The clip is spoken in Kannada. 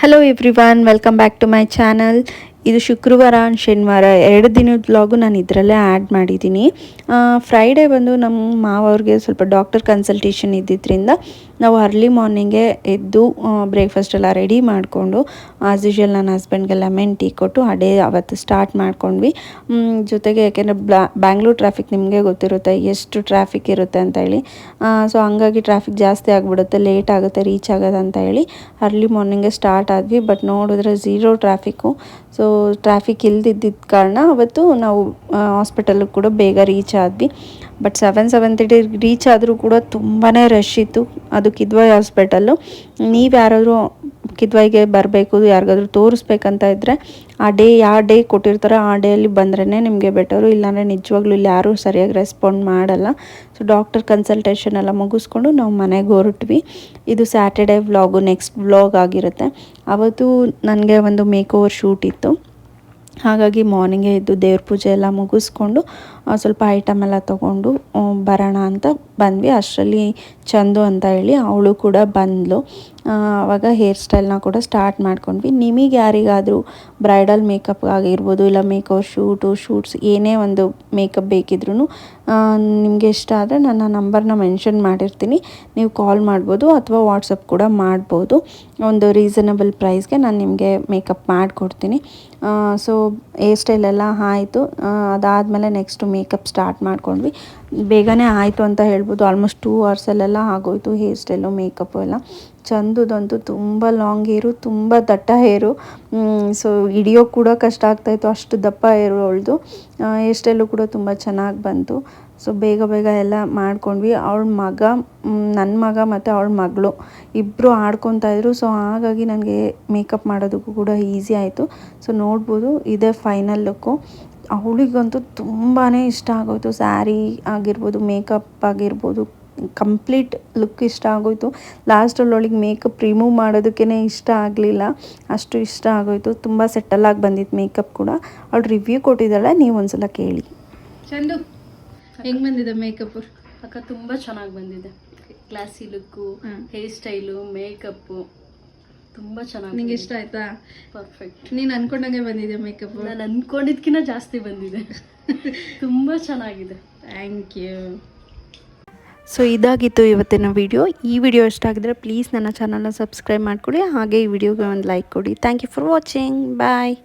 Hello everyone, welcome back to my channel. ಇದು ಶುಕ್ರವಾರ ಶನಿವಾರ 2 ದಿನದ ವ್ಲಾಗು ನಾನು ಇದರಲ್ಲೇ ಆ್ಯಡ್ ಮಾಡಿದ್ದೀನಿ. ಫ್ರೈಡೇ ಬಂದು ನಮ್ಮ ಮಾವವ್ರಿಗೆ ಸ್ವಲ್ಪ ಡಾಕ್ಟರ್ ಕನ್ಸಲ್ಟೇಷನ್ ಇದ್ದಿದ್ದರಿಂದ ನಾವು ಅರ್ಲಿ ಮಾರ್ನಿಂಗೇ ಎದ್ದು ಬ್ರೇಕ್ಫಾಸ್ಟ್ ಎಲ್ಲ ರೆಡಿ ಮಾಡಿಕೊಂಡು ಆಸ್ ಯೂಶುವಲ್ ನನ್ನ ಹಸ್ಬೆಂಡ್ಗೆ ಲೆಮನ್ ಟೀ ಕೊಟ್ಟು ಆ ಡೇ ಅವತ್ತು ಸ್ಟಾರ್ಟ್ ಮಾಡ್ಕೊಂಡ್ವಿ. ಜೊತೆಗೆ ಯಾಕೆಂದರೆ ಬ್ಯಾಂಗ್ಳೂರ್ ಟ್ರಾಫಿಕ್ ನಿಮಗೆ ಗೊತ್ತಿರುತ್ತೆ ಎಷ್ಟು ಟ್ರಾಫಿಕ್ ಇರುತ್ತೆ ಅಂತ ಹೇಳಿ. ಸೊ ಹಂಗಾಗಿ ಟ್ರಾಫಿಕ್ ಜಾಸ್ತಿ ಆಗಿಬಿಡುತ್ತೆ, ಲೇಟ್ ಆಗುತ್ತೆ ರೀಚ್ ಆಗೋದಂತ ಹೇಳಿ ಅರ್ಲಿ ಮಾರ್ನಿಂಗೇ ಸ್ಟಾರ್ಟ್ ಆದ್ವಿ. ಬಟ್ ನೋಡಿದ್ರೆ ಝೀರೋ ಟ್ರಾಫಿಕ್ಕು. ಸೊ ಟ್ರಾಫಿಕ್ ಇಲ್ದಿದ್ದ ಕಾರಣ ಅವತ್ತು ನಾವು ಹಾಸ್ಪಿಟಲ್ಗೆ ಕೂಡ ಬೇಗ ರೀಚ್ ಆದ್ವಿ. ಬಟ್ 7:30 ರೀಚ್ ಆದರೂ ಕೂಡ ತುಂಬಾ ರಶ್ ಇತ್ತು. ಅದು ಕಿದ್ವಾಯಿ ಹಾಸ್ಪಿಟಲ್ಲು. ನೀವು ಯಾರಾದರೂ ಕಿದ್ವಾಯಿಗೆ ಬರಬೇಕು, ಯಾರಿಗಾದ್ರೂ ತೋರಿಸ್ಬೇಕಂತ ಇದ್ದರೆ ಯಾವ ಡೇ ಕೊಟ್ಟಿರ್ತಾರೋ ಆ ಡೇಯಲ್ಲಿ ಬಂದ್ರೇ ನಿಮಗೆ ಬೆಟರು. ಇಲ್ಲಾಂದರೆ ನಿಜವಾಗ್ಲೂ ಇಲ್ಲಿ ಯಾರೂ ಸರಿಯಾಗಿ ರೆಸ್ಪಾಂಡ್ ಮಾಡಲ್ಲ. ಸೊ ಡಾಕ್ಟರ್ ಕನ್ಸಲ್ಟೇಷನ್ ಎಲ್ಲ ಮುಗಿಸ್ಕೊಂಡು ನಾವು ಮನೆಗೆ ಹೊರಟ್ವಿ. ಇದು ಸ್ಯಾಟರ್ಡೇ ವ್ಲಾಗು, ನೆಕ್ಸ್ಟ್ ವ್ಲಾಗ್ ಆಗಿರುತ್ತೆ. ಅವತ್ತು ನನಗೆ ಒಂದು ಮೇಕ್ ಓವರ್ ಶೂಟ್ ಇತ್ತು. ಹಾಗಾಗಿ ಮಾರ್ನಿಂಗೇ ಎದ್ದು ದೇವ್ರ ಪೂಜೆ ಎಲ್ಲ ಮುಗಿಸ್ಕೊಂಡು ಸ್ವಲ್ಪ ಐಟಮ್ ಎಲ್ಲ ತೊಗೊಂಡು ಬರೋಣ ಅಂತ ಬಂದ್ವಿ. ಅಷ್ಟರಲ್ಲಿ ಚಂದು ಅಂತ ಹೇಳಿ ಅವಳು ಕೂಡ ಬಂದಳು. ಆವಾಗ ಹೇರ್ ಸ್ಟೈಲ್ನ ಕೂಡ ಸ್ಟಾರ್ಟ್ ಮಾಡ್ಕೊಂಡ್ವಿ. ನಿಮಗೆ ಯಾರಿಗಾದರೂ ಬ್ರೈಡಲ್ ಮೇಕಪ್ ಆಗಿರ್ಬೋದು, ಇಲ್ಲ ಮೇಕಪ್ ಶೂಟ್ಸ್ ಏನೇ ಒಂದು ಮೇಕಪ್ ಬೇಕಿದ್ರೂ ನಿಮಗೆ ಇಷ್ಟ ಆದರೆ ನನ್ನ ನಂಬರ್ನ ಮೆನ್ಷನ್ ಮಾಡಿರ್ತೀನಿ, ನೀವು ಕಾಲ್ ಮಾಡ್ಬೋದು ಅಥವಾ ವಾಟ್ಸಪ್ ಕೂಡ ಮಾಡ್ಬೋದು. ಒಂದು ರೀಸನಬಲ್ ಪ್ರೈಸ್ಗೆ ನಾನು ನಿಮಗೆ ಮೇಕಪ್ ಮಾಡಿಕೊಡ್ತೀನಿ. ಸೊ ಹೇರ್ ಸ್ಟೈಲೆಲ್ಲ ಆಯಿತು. ಅದಾದಮೇಲೆ ನೆಕ್ಸ್ಟು ಮೇಕಪ್ ಸ್ಟಾರ್ಟ್ ಮಾಡ್ಕೊಂಡ್ವಿ. ಬೇಗನೆ ಆಯಿತು ಅಂತ ಹೇಳ್ಬೋದು. ಆಲ್ಮೋಸ್ಟ್ 2 ಅವರ್ಸಲ್ಲೆಲ್ಲ ಆಗೋಯಿತು ಹೇರ್ ಸ್ಟೈಲು ಮೇಕಪ್ಪು ಎಲ್ಲ. ಚಂದುದಂತೂ ತುಂಬ ಲಾಂಗ್ ಹೇರು, ತುಂಬ ದಟ್ಟ ಹೇರು. ಸೊ ಹಿಡಿಯೋ ಕೂಡ ಕಷ್ಟ ಆಗ್ತಾಯಿತ್ತು, ಅಷ್ಟು ದಪ್ಪ ಹೇರು ಅವಳದು. ಹೇರ್ ಸ್ಟೈಲು ಕೂಡ ತುಂಬ ಚೆನ್ನಾಗಿ ಬಂತು. ಸೊ ಬೇಗ ಎಲ್ಲ ಮಾಡ್ಕೊಂಡ್ವಿ. ನನ್ನ ಮಗ ಮತ್ತು ಅವಳ ಮಗಳು ಇಬ್ಬರು ಆಡ್ಕೊತಾಯಿದ್ರು. ಸೊ ಹಾಗಾಗಿ ನನಗೆ ಮೇಕಪ್ ಮಾಡೋದಕ್ಕೂ ಕೂಡ ಈಸಿ ಆಯಿತು. ಸೊ ನೋಡ್ಬೋದು, ಇದೇ ಫೈನಲ್ ಲುಕ್ಕು. ಅವಳಿಗಂತೂ ತುಂಬಾ ಇಷ್ಟ ಆಗೋಯಿತು. ಸ್ಯಾರಿ ಆಗಿರ್ಬೋದು, ಮೇಕಪ್ ಆಗಿರ್ಬೋದು, ಕಂಪ್ಲೀಟ್ ಲುಕ್ ಇಷ್ಟ ಆಗೋಯಿತು. ಲಾಸ್ಟಲ್ಲಿ ಅವಳಿಗೆ ಮೇಕಪ್ ರಿಮೂವ್ ಮಾಡೋದಕ್ಕೇ ಇಷ್ಟ ಆಗಲಿಲ್ಲ, ಅಷ್ಟು ಇಷ್ಟ ಆಗೋಯಿತು. ತುಂಬ ಸೆಟ್ಟಲಾಗಿ ಬಂದಿತ್ತು ಮೇಕಪ್ ಕೂಡ. ಅವಳು ರಿವ್ಯೂ ಕೊಟ್ಟಿದ್ದಾಳೆ, ನೀವು ಒಂದ್ಸಲ ಕೇಳಿ. ಚಂದು ಹೆಂಗೆ ಬಂದಿದೆ ಮೇಕಪ್? ಅಕ್ಕ ತುಂಬ ಚೆನ್ನಾಗಿ ಬಂದಿದೆ. Classy look, hair style, makeup ತುಂಬ ಚೆನ್ನಾಗಿ. ನಿಂಗೆ ಇಷ್ಟ ಆಯ್ತಾ? ಪರ್ಫೆಕ್ಟ್. ನೀನು ಅನ್ಕೊಂಡಂಗೆ ಬಂದಿದೆ ಮೇಕಪ್? ನಾನು ಅಂದ್ಕೊಂಡಿದ್ಕಿಂತ ಜಾಸ್ತಿ ಬಂದಿದೆ. ತುಂಬ ಚೆನ್ನಾಗಿದೆ. Thank you. ಸೊ ಇದಾಗಿತ್ತು ಇವತ್ತಿನ ವಿಡಿಯೋ. ಈ ವಿಡಿಯೋ ಇಷ್ಟ ಆಗಿದ್ರೆ ಪ್ಲೀಸ್ ನನ್ನ ಚಾನಲ್ನ ಸಬ್ಸ್ಕ್ರೈಬ್ ಮಾಡಿಕೊಡಿ. ಹಾಗೆ ಈ ವಿಡಿಯೋಗೆ ಒಂದು ಲೈಕ್ ಕೊಡಿ. Thank you for watching. Bye.